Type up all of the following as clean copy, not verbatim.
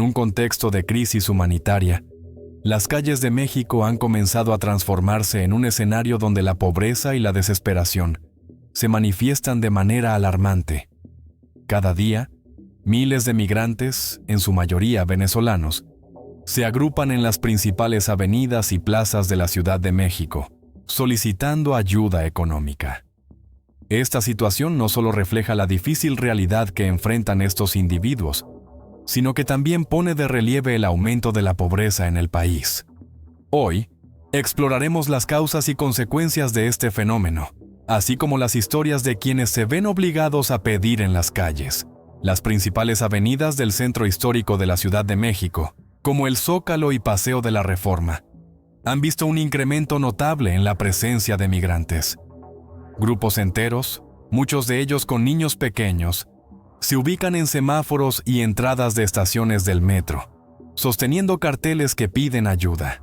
un contexto de crisis humanitaria, las calles de México han comenzado a transformarse en un escenario donde la pobreza y la desesperación se manifiestan de manera alarmante. Cada día, miles de migrantes, en su mayoría venezolanos, se agrupan en las principales avenidas y plazas de la Ciudad de México, solicitando ayuda económica. Esta situación no solo refleja la difícil realidad que enfrentan estos individuos, sino que también pone de relieve el aumento de la pobreza en el país. Hoy, exploraremos las causas y consecuencias de este fenómeno, así como las historias de quienes se ven obligados a pedir en las calles. Las principales avenidas del centro histórico de la Ciudad de México, como el Zócalo y Paseo de la Reforma, han visto un incremento notable en la presencia de migrantes. Grupos enteros, muchos de ellos con niños pequeños, se ubican en semáforos y entradas de estaciones del metro, sosteniendo carteles que piden ayuda.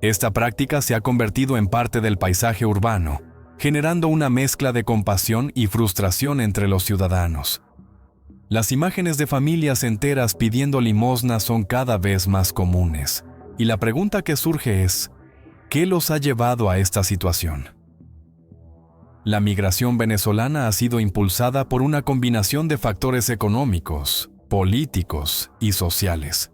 Esta práctica se ha convertido en parte del paisaje urbano, generando una mezcla de compasión y frustración entre los ciudadanos. Las imágenes de familias enteras pidiendo limosna son cada vez más comunes, y la pregunta que surge es, ¿qué los ha llevado a esta situación? La migración venezolana ha sido impulsada por una combinación de factores económicos, políticos y sociales.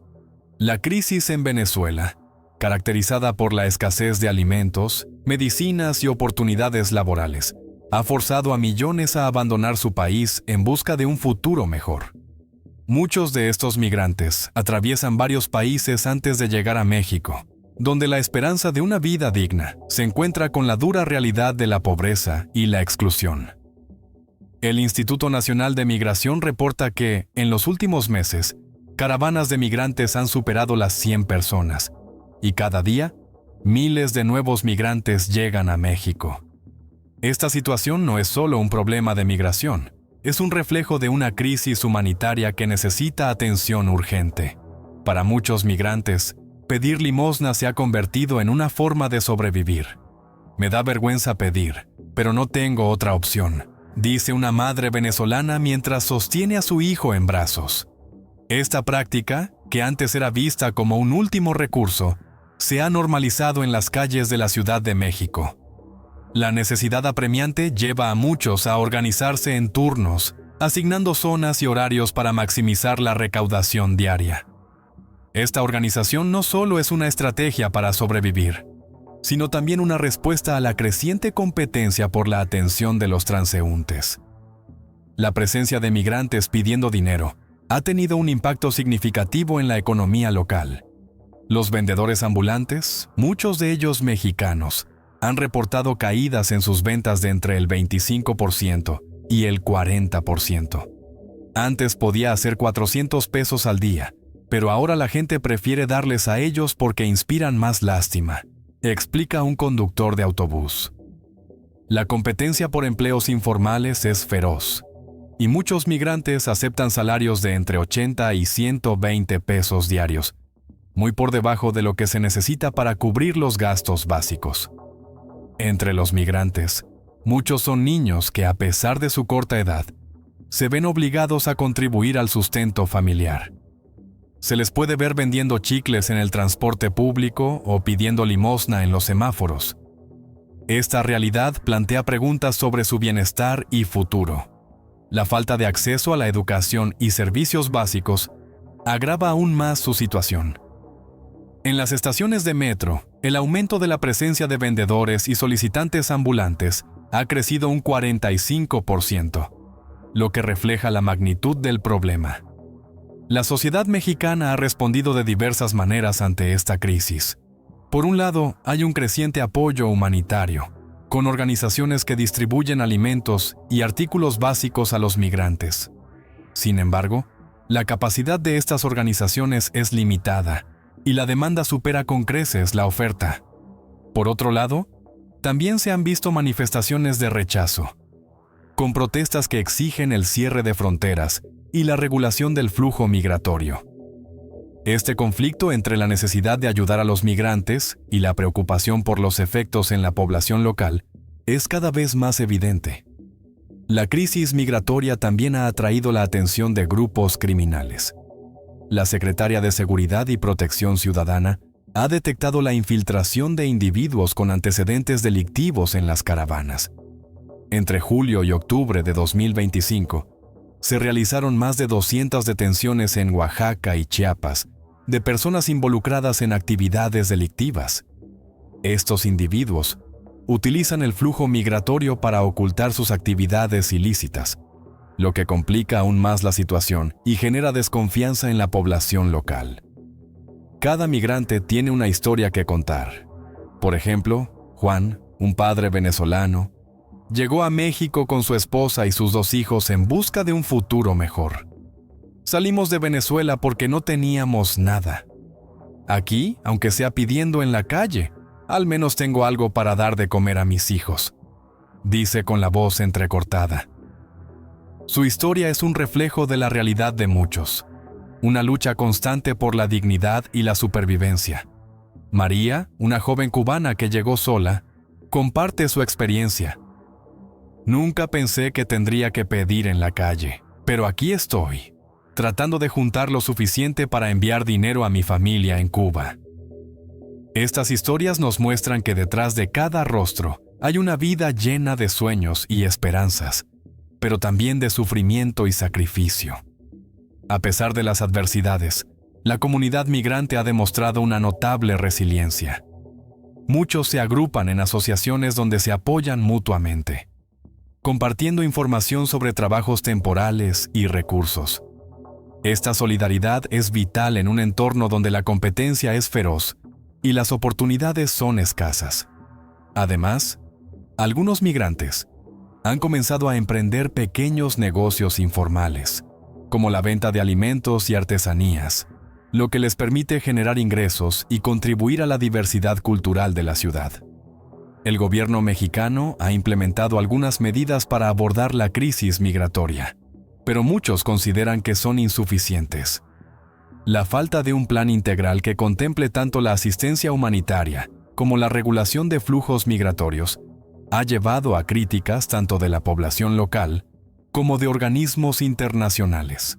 La crisis en Venezuela, caracterizada por la escasez de alimentos, medicinas y oportunidades laborales, ha forzado a millones a abandonar su país en busca de un futuro mejor. Muchos de estos migrantes atraviesan varios países antes de llegar a México, donde la esperanza de una vida digna se encuentra con la dura realidad de la pobreza y la exclusión. El Instituto Nacional de Migración reporta que, en los últimos meses, caravanas de migrantes han superado las 100 personas, y cada día, miles de nuevos migrantes llegan a México. Esta situación no es solo un problema de migración, es un reflejo de una crisis humanitaria que necesita atención urgente. Para muchos migrantes, pedir limosna se ha convertido en una forma de sobrevivir. Me da vergüenza pedir, pero no tengo otra opción, dice una madre venezolana mientras sostiene a su hijo en brazos. Esta práctica, que antes era vista como un último recurso, se ha normalizado en las calles de la Ciudad de México. La necesidad apremiante lleva a muchos a organizarse en turnos, asignando zonas y horarios para maximizar la recaudación diaria. Esta organización no solo es una estrategia para sobrevivir, sino también una respuesta a la creciente competencia por la atención de los transeúntes. La presencia de migrantes pidiendo dinero ha tenido un impacto significativo en la economía local. Los vendedores ambulantes, muchos de ellos mexicanos, han reportado caídas en sus ventas de entre el 25% y el 40%. Antes podía hacer 400 pesos al día, pero ahora la gente prefiere darles a ellos porque inspiran más lástima, explica un conductor de autobús. La competencia por empleos informales es feroz, y muchos migrantes aceptan salarios de entre 80 y 120 pesos diarios, muy por debajo de lo que se necesita para cubrir los gastos básicos. Entre los migrantes, muchos son niños que, a pesar de su corta edad, se ven obligados a contribuir al sustento familiar. Se les puede ver vendiendo chicles en el transporte público o pidiendo limosna en los semáforos. Esta realidad plantea preguntas sobre su bienestar y futuro. La falta de acceso a la educación y servicios básicos agrava aún más su situación. En las estaciones de metro, el aumento de la presencia de vendedores y solicitantes ambulantes ha crecido un 45%, lo que refleja la magnitud del problema. La sociedad mexicana ha respondido de diversas maneras ante esta crisis. Por un lado, hay un creciente apoyo humanitario, con organizaciones que distribuyen alimentos y artículos básicos a los migrantes. Sin embargo, la capacidad de estas organizaciones es limitada, y la demanda supera con creces la oferta. Por otro lado, también se han visto manifestaciones de rechazo, con protestas que exigen el cierre de fronteras y la regulación del flujo migratorio. Este conflicto entre la necesidad de ayudar a los migrantes y la preocupación por los efectos en la población local es cada vez más evidente. La crisis migratoria también ha atraído la atención de grupos criminales. la secretaria de Seguridad y Protección Ciudadana ha detectado la infiltración de individuos con antecedentes delictivos en las caravanas. Entre julio y octubre de 2025, se realizaron más de 200 detenciones en Oaxaca y Chiapas de personas involucradas en actividades delictivas. Estos individuos utilizan el flujo migratorio para ocultar sus actividades ilícitas, lo que complica aún más la situación y genera desconfianza en la población local. Cada migrante tiene una historia que contar. Por ejemplo, Juan, un padre venezolano, llegó a México con su esposa y sus 2 hijos en busca de un futuro mejor. Salimos de Venezuela porque no teníamos nada. Aquí, aunque sea pidiendo en la calle, al menos tengo algo para dar de comer a mis hijos, dice con la voz entrecortada. Su historia es un reflejo de la realidad de muchos, una lucha constante por la dignidad y la supervivencia. María, una joven cubana que llegó sola, comparte su experiencia. Nunca pensé que tendría que pedir en la calle, pero aquí estoy, tratando de juntar lo suficiente para enviar dinero a mi familia en Cuba. Estas historias nos muestran que detrás de cada rostro hay una vida llena de sueños y esperanzas, pero también de sufrimiento y sacrificio. A pesar de las adversidades, la comunidad migrante ha demostrado una notable resiliencia. Muchos se agrupan en asociaciones donde se apoyan mutuamente, compartiendo información sobre trabajos temporales y recursos. Esta solidaridad es vital en un entorno donde la competencia es feroz y las oportunidades son escasas. Además, algunos migrantes han comenzado a emprender pequeños negocios informales, como la venta de alimentos y artesanías, lo que les permite generar ingresos y contribuir a la diversidad cultural de la ciudad. El gobierno mexicano ha implementado algunas medidas para abordar la crisis migratoria, pero muchos consideran que son insuficientes. La falta de un plan integral que contemple tanto la asistencia humanitaria como la regulación de flujos migratorios ha llevado a críticas tanto de la población local como de organismos internacionales.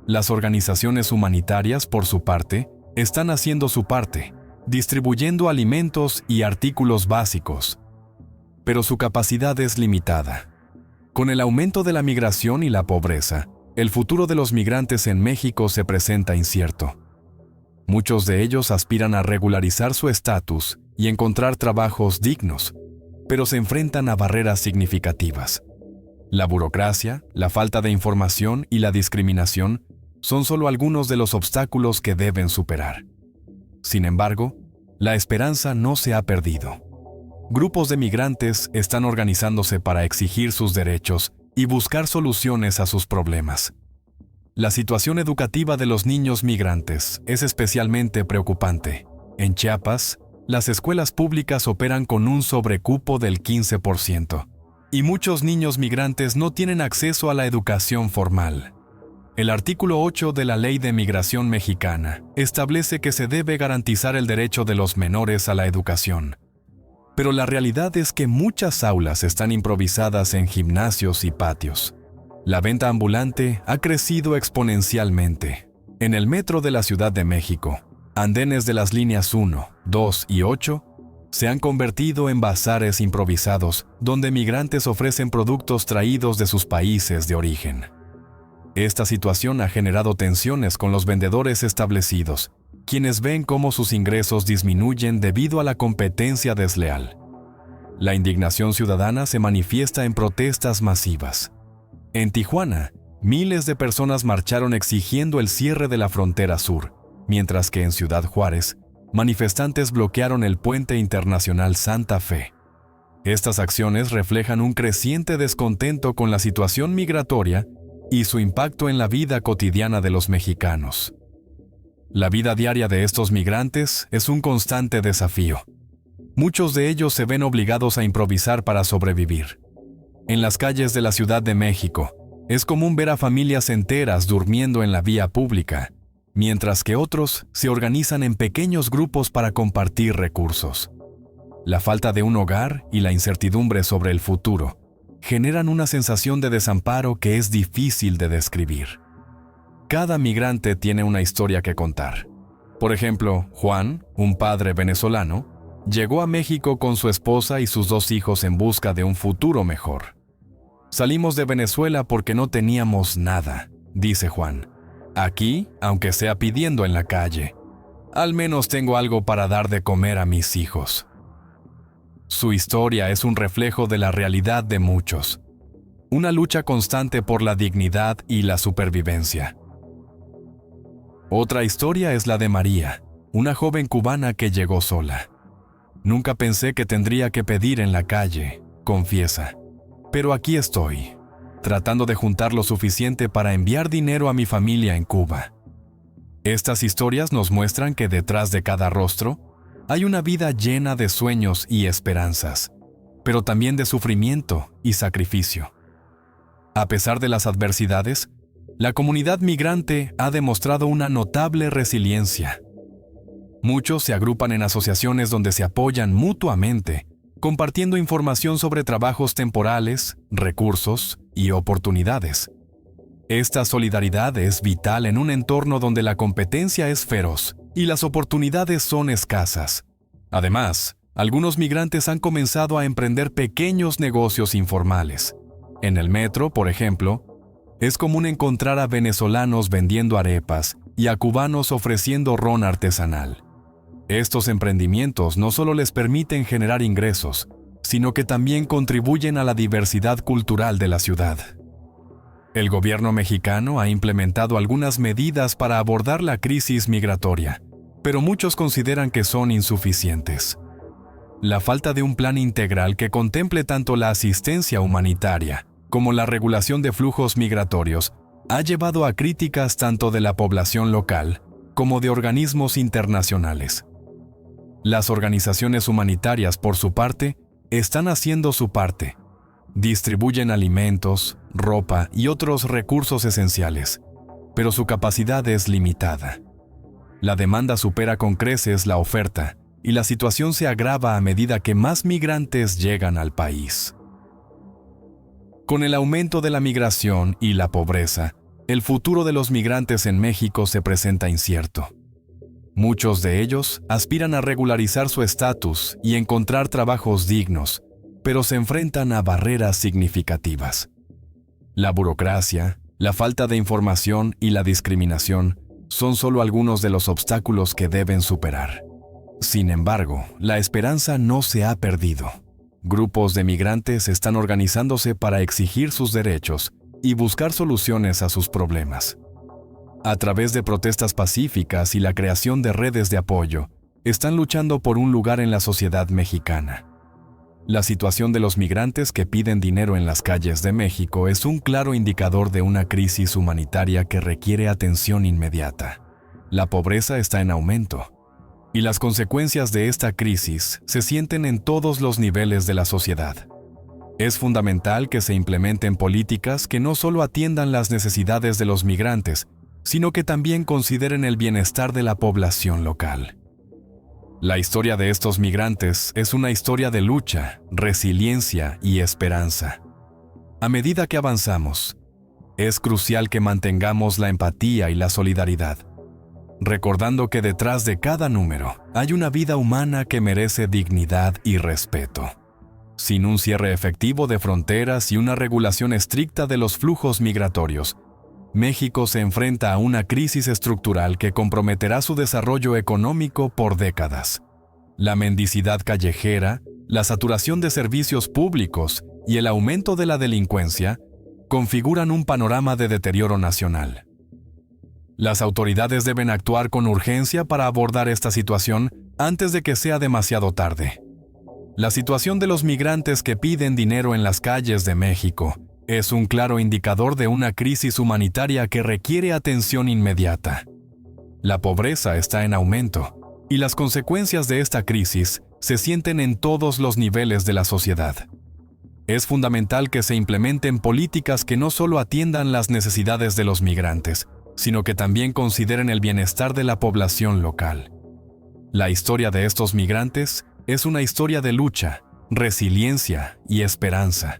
Las organizaciones humanitarias, por su parte, están haciendo su parte, distribuyendo alimentos y artículos básicos, pero su capacidad es limitada. Con el aumento de la migración y la pobreza, el futuro de los migrantes en México se presenta incierto. Muchos de ellos aspiran a regularizar su estatus y encontrar trabajos dignos, pero se enfrentan a barreras significativas. La burocracia, la falta de información y la discriminación son solo algunos de los obstáculos que deben superar. Sin embargo, la esperanza no se ha perdido. Grupos de migrantes están organizándose para exigir sus derechos y buscar soluciones a sus problemas. La situación educativa de los niños migrantes es especialmente preocupante. En Chiapas, las escuelas públicas operan con un sobrecupo del 15%, y muchos niños migrantes no tienen acceso a la educación formal. El artículo 8 de la Ley de Migración Mexicana establece que se debe garantizar el derecho de los menores a la educación. Pero la realidad es que muchas aulas están improvisadas en gimnasios y patios. La venta ambulante ha crecido exponencialmente. En el metro de la Ciudad de México, andenes de las líneas 1, 2 y 8 se han convertido en bazares improvisados donde migrantes ofrecen productos traídos de sus países de origen. Esta situación ha generado tensiones con los vendedores establecidos, quienes ven cómo sus ingresos disminuyen debido a la competencia desleal. La indignación ciudadana se manifiesta en protestas masivas. En Tijuana, miles de personas marcharon exigiendo el cierre de la frontera sur, mientras que en Ciudad Juárez, manifestantes bloquearon el puente internacional Santa Fe. Estas acciones reflejan un creciente descontento con la situación migratoria y su impacto en la vida cotidiana de los mexicanos. La vida diaria de estos migrantes es un constante desafío. Muchos de ellos se ven obligados a improvisar para sobrevivir. En las calles de la Ciudad de México, es común ver a familias enteras durmiendo en la vía pública, mientras que otros se organizan en pequeños grupos para compartir recursos. La falta de un hogar y la incertidumbre sobre el futuro generan una sensación de desamparo que es difícil de describir. cada migrante tiene una historia que contar. Por ejemplo, Juan, un padre venezolano, llegó a México con su esposa y sus 2 hijos en busca de un futuro mejor. Salimos de Venezuela porque no teníamos nada, dice Juan. Aquí, aunque sea pidiendo en la calle, al menos tengo algo para dar de comer a mis hijos. Su historia es un reflejo de la realidad de muchos. Una lucha constante por la dignidad y la supervivencia. Otra historia es la de María, una joven cubana que llegó sola. Nunca pensé que tendría que pedir en la calle, confiesa. Pero aquí estoy, tratando de juntar lo suficiente para enviar dinero a mi familia en Cuba. Estas historias nos muestran que detrás de cada rostro hay una vida llena de sueños y esperanzas, pero también de sufrimiento y sacrificio. A pesar de las adversidades, la comunidad migrante ha demostrado una notable resiliencia. Muchos se agrupan en asociaciones donde se apoyan mutuamente, compartiendo información sobre trabajos temporales, recursos y oportunidades. Esta solidaridad es vital en un entorno donde la competencia es feroz y las oportunidades son escasas. Además, algunos migrantes han comenzado a emprender pequeños negocios informales. En el metro, por ejemplo, es común encontrar a venezolanos vendiendo arepas y a cubanos ofreciendo ron artesanal. Estos emprendimientos no solo les permiten generar ingresos, sino que también contribuyen a la diversidad cultural de la ciudad. El gobierno mexicano ha implementado algunas medidas para abordar la crisis migratoria, pero muchos consideran que son insuficientes. La falta de un plan integral que contemple tanto la asistencia humanitaria como la regulación de flujos migratorios ha llevado a críticas tanto de la población local como de organismos internacionales. Las organizaciones humanitarias, por su parte, están haciendo su parte. Distribuyen alimentos, ropa y otros recursos esenciales, pero su capacidad es limitada. La demanda supera con creces la oferta y la situación se agrava a medida que más migrantes llegan al país. Con el aumento de la migración y la pobreza, el futuro de los migrantes en México se presenta incierto. Muchos de ellos aspiran a regularizar su estatus y encontrar trabajos dignos, pero se enfrentan a barreras significativas. La burocracia, la falta de información y la discriminación son solo algunos de los obstáculos que deben superar. Sin embargo, la esperanza no se ha perdido. Grupos de migrantes están organizándose para exigir sus derechos y buscar soluciones a sus problemas. A través de protestas pacíficas y la creación de redes de apoyo, están luchando por un lugar en la sociedad mexicana. La situación de los migrantes que piden dinero en las calles de México es un claro indicador de una crisis humanitaria que requiere atención inmediata. La pobreza está en aumento, y las consecuencias de esta crisis se sienten en todos los niveles de la sociedad. Es fundamental que se implementen políticas que no solo atiendan las necesidades de los migrantes, sino que también consideren el bienestar de la población local. La historia de estos migrantes es una historia de lucha, resiliencia y esperanza. A medida que avanzamos, es crucial que mantengamos la empatía y la solidaridad, recordando que detrás de cada número hay una vida humana que merece dignidad y respeto. Sin un cierre efectivo de fronteras y una regulación estricta de los flujos migratorios, México se enfrenta a una crisis estructural que comprometerá su desarrollo económico por décadas. La mendicidad callejera, la saturación de servicios públicos y el aumento de la delincuencia configuran un panorama de deterioro nacional. Las autoridades deben actuar con urgencia para abordar esta situación antes de que sea demasiado tarde. La situación de los migrantes que piden dinero en las calles de México es un claro indicador de una crisis humanitaria que requiere atención inmediata. La pobreza está en aumento, y las consecuencias de esta crisis se sienten en todos los niveles de la sociedad. Es fundamental que se implementen políticas que no solo atiendan las necesidades de los migrantes, sino que también consideren el bienestar de la población local. La historia de estos migrantes es una historia de lucha, resiliencia y esperanza.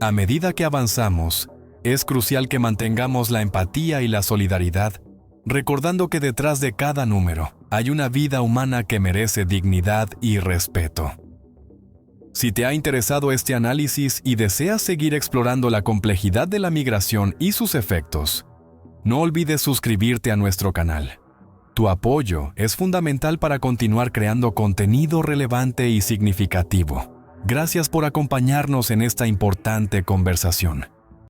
A medida que avanzamos, Es crucial que mantengamos la empatía y la solidaridad, recordando que detrás de cada número hay una vida humana que merece dignidad y respeto. Si te ha interesado este análisis y deseas seguir explorando la complejidad de la migración y sus efectos, no olvides suscribirte a nuestro canal. Tu apoyo es fundamental para continuar creando contenido relevante y significativo. Gracias por acompañarnos en esta importante conversación.